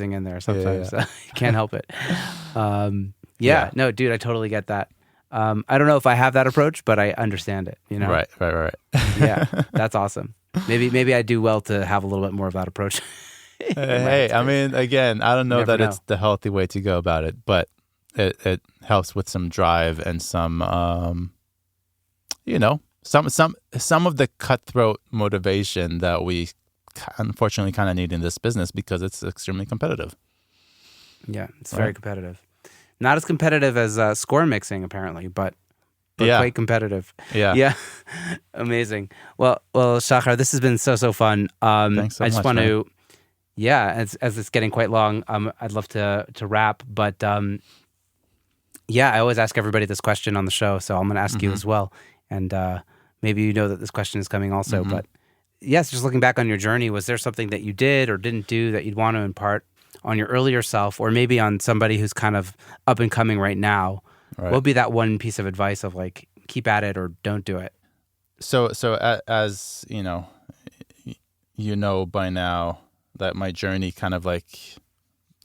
in there Yeah. sometimes. Can't help it. No, dude, I totally get that. I don't know if I have that approach, but I understand it, you know? Right. Yeah, that's awesome. Maybe I do well to have a little bit more of that approach. Hey, I mean, again, I don't You know never that know. it's the healthy way to go about it, but it helps with some drive and some, some of the cutthroat motivation that we unfortunately kind of need in this business because it's extremely competitive. Yeah, it's very competitive. Not as competitive as score mixing, apparently, but Yeah. quite competitive. Yeah. Yeah. Amazing. Well, Shachar, this has been so fun. Thanks so I just much, want man. to, as it's getting quite long, I'd love to wrap, but I always ask everybody this question on the show, so I'm going to ask you as well. And maybe you know that this question is coming also, but yes, just looking back on your journey, was there something that you did or didn't do that you'd want to impart on your earlier self, or maybe on somebody who's kind of up and coming right now? Right. What would be that one piece of advice of like, keep at it or don't do it? So as you know by now that my journey kind of like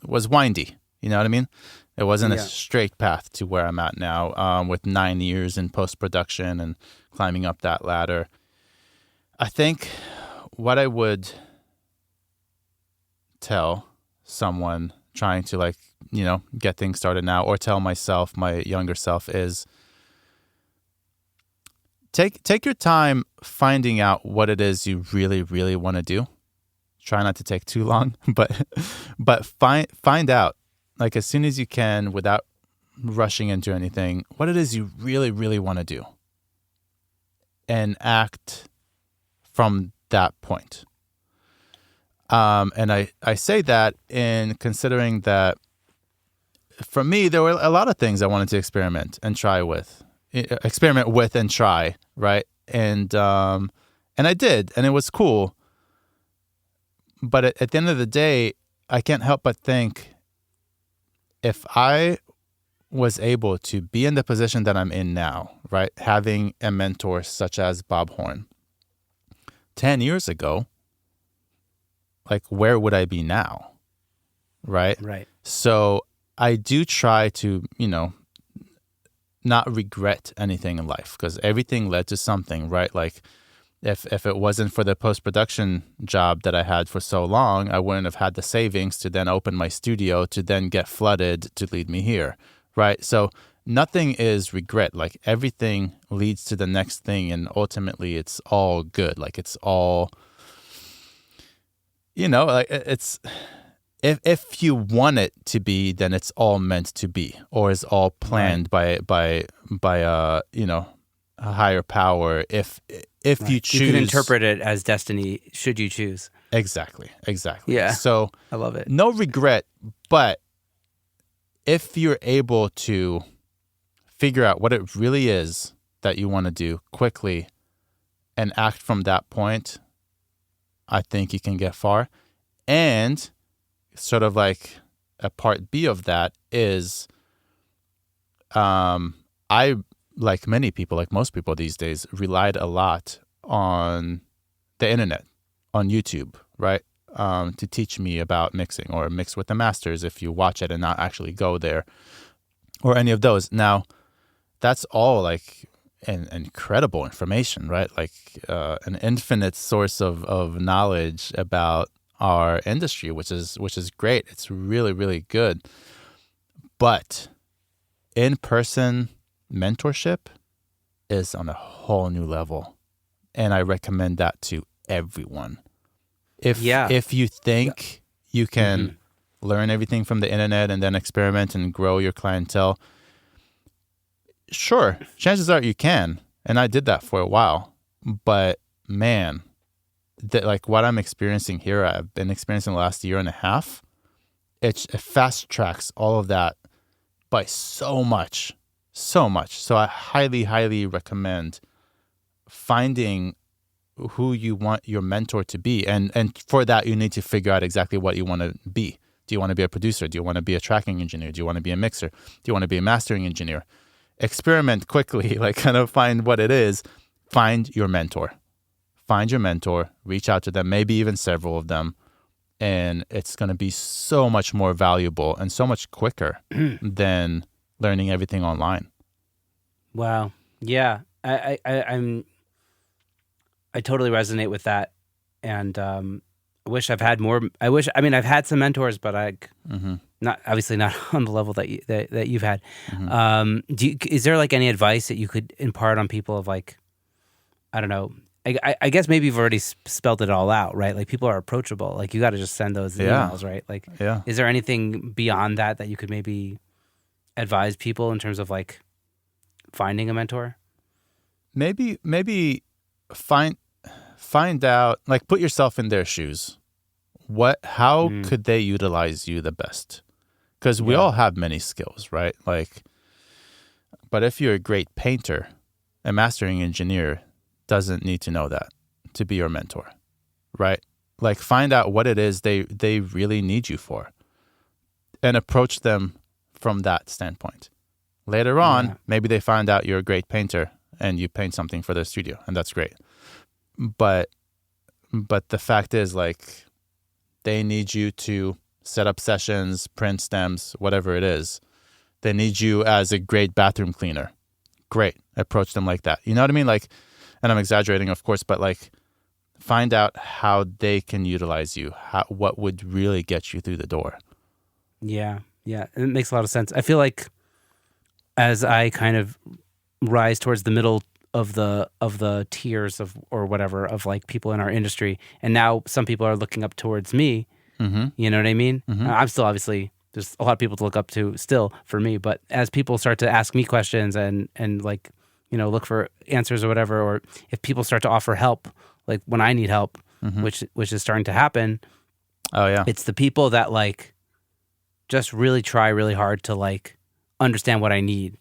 was windy. You know what I mean? It wasn't a straight path to where I'm at now, with 9 years in post-production and climbing up that ladder. I think what I would tell someone trying to get things started now, or tell myself, my younger self, is take your time finding out what it is you really, really want to do. Try not to take too long, but find out, like, as soon as you can, without rushing into anything, what it is you really, really want to do, and act from that point. And I say that in considering that for me, there were a lot of things I wanted to experiment and try with, and try, right? And I did, and it was cool. But at the end of the day, I can't help but think, if I was able to be in the position that I'm in now, right, having a mentor such as Bob Horn, 10 years ago, like, where would I be now, right? Right. So I do try to, not regret anything in life, because everything led to something, right? Like, if it wasn't for the post-production job that I had for so long, I wouldn't have had the savings to then open my studio, to then get flooded to lead me here, right? So nothing is regret. Like, everything leads to the next thing, and ultimately it's all good. Like, it's all, like, it's, if you want it to be, then it's all meant to be, or is all planned by a higher power. If you choose, you can interpret it as destiny, should you choose. Exactly. Yeah. So I love it. No regret, but if you're able to figure out what it really is that you want to do quickly and act from that point, I think you can get far. And sort of like a part B of that is, I, like many people, like most people these days, relied a lot on the internet, on YouTube, right? To teach me about mixing, or mix with the masters if you watch it and not actually go there, or any of those. Now, that's all like an incredible information, right? Like an infinite source of knowledge about our industry, which is great. It's really, really good. But in-person mentorship is on a whole new level, and I recommend that to everyone. If you think you can learn everything from the internet and then experiment and grow your clientele, sure, chances are you can, and I did that for a while. But man, like what I'm experiencing here, I've been experiencing the last year and a half. It fast tracks all of that by so much. So I highly, highly recommend finding who you want your mentor to be. And for that, you need to figure out exactly what you want to be. Do you want to be a producer? Do you want to be a tracking engineer? Do you want to be a mixer? Do you want to be a mastering engineer? Experiment quickly, like kind of find what it is. Find your mentor. Find your mentor, reach out to them, maybe even several of them, and it's going to be so much more valuable and so much quicker than learning everything online. Wow. Yeah. I totally resonate with that. And I wish I've had more. I've had some mentors, but not obviously not on the level that you've had. Is there like any advice that you could impart on people of like, I don't know, I guess maybe you've already spelled it all out, right? Like people are approachable. Like you got to just send those emails, right? Like, is there anything beyond that you could maybe advise people in terms of like finding a mentor? Maybe find out, like put yourself in their shoes. How could they utilize you the best? Because we all have many skills, right? Like, but if you're a great painter, a mastering engineer doesn't need to know that to be your mentor, right? Like find out what it is they really need you for and approach them from that standpoint. Later on, maybe they find out you're a great painter and you paint something for their studio, and that's great. But the fact is, like, they need you to set up sessions, print stems, whatever it is. They need you as a great bathroom cleaner. Great. Approach them like that. You know what I mean? Like, and I'm exaggerating, of course, but like find out how they can utilize you. What would really get you through the door. Yeah. Yeah. It makes a lot of sense. I feel like as I kind of rise towards the middle of the tiers of or whatever of like people in our industry, and now some people are looking up towards me. You know what I mean? I'm still obviously there's a lot of people to look up to still for me, but as people start to ask me questions and like, you know, look for answers or whatever, or if people start to offer help, like when I need help, which is starting to happen. Oh yeah, it's the people that like just really try really hard to like understand what I need,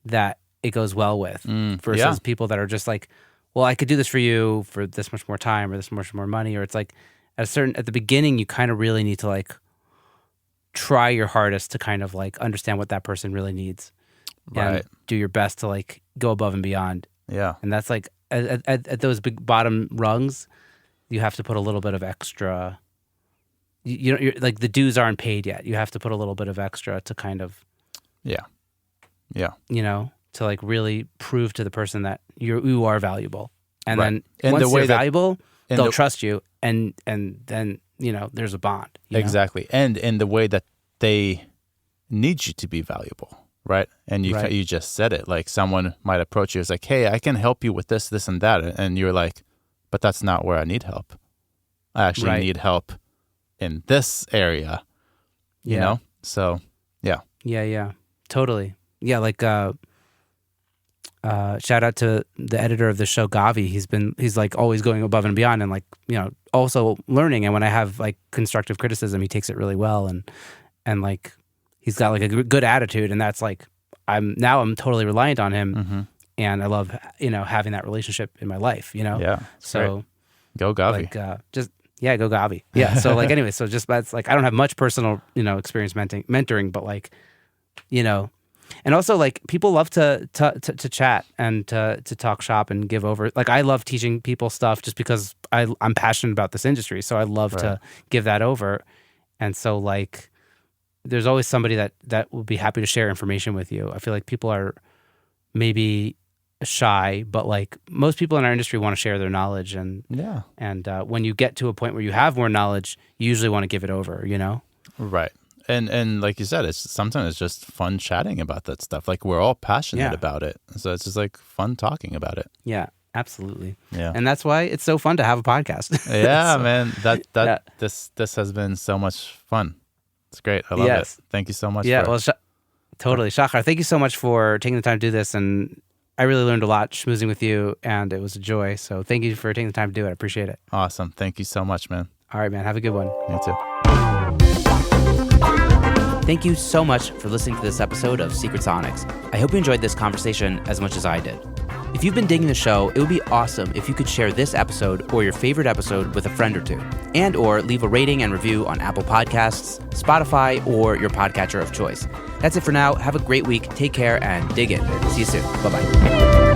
that it goes well with, versus people that are just like, well, I could do this for you for this much more time or this much more money, or it's like at the beginning you kind of really need to like try your hardest to kind of like understand what that person really needs, and do your best to like go above and beyond. Yeah, and that's like at those big bottom rungs, you have to put a little bit of extra. You're like the dues aren't paid yet. You have to put a little bit of extra to kind of, you know, to like really prove to the person that you are valuable. And then once you're valuable, they'll trust you, and then, you know, there's a bond. Exactly. Know? And in the way that they need you to be valuable, right? And you just said it. Like someone might approach you, it's like, hey, I can help you with this, this, and that. And you're like, but that's not where I need help. I actually need help in this area, you know? So, yeah. Yeah, totally. Yeah, like shout out to the editor of the show, Gavi. He's like always going above and beyond, and like, you know, also learning. And when I have like constructive criticism, he takes it really well, and like he's got like a good attitude, and that's like I'm totally reliant on him, and I love, you know, having that relationship in my life, you know. Yeah. So great. Go Gavi. Like go Gavi. Yeah. So like anyway, so just that's like I don't have much personal, you know, experience mentoring, but like, you know. And also, like, people love to chat and to talk shop and give over. Like, I love teaching people stuff just because I'm passionate about this industry. So I love to give that over. And so, like, there's always somebody that will be happy to share information with you. I feel like people are maybe shy, but, like, most people in our industry want to share their knowledge. And when you get to a point where you have more knowledge, you usually want to give it over, you know? Right. And like you said, sometimes it's just fun chatting about that stuff. Like we're all passionate about it. So it's just like fun talking about it. Yeah, absolutely. Yeah. And that's why it's so fun to have a podcast. Yeah, so, man. This has been so much fun. It's great. I love it. Thank you so much. Yeah, totally. Shachar, thank you so much for taking the time to do this. And I really learned a lot schmoozing with you, and it was a joy. So thank you for taking the time to do it. I appreciate it. Awesome. Thank you so much, man. All right, man. Have a good one. You too. Thank you so much for listening to this episode of Secret Sonics. I hope you enjoyed this conversation as much as I did. If you've been digging the show, it would be awesome if you could share this episode or your favorite episode with a friend or two, and or leave a rating and review on Apple Podcasts, Spotify, or your podcatcher of choice. That's it for now. Have a great week. Take care and dig in. See you soon. Bye-bye.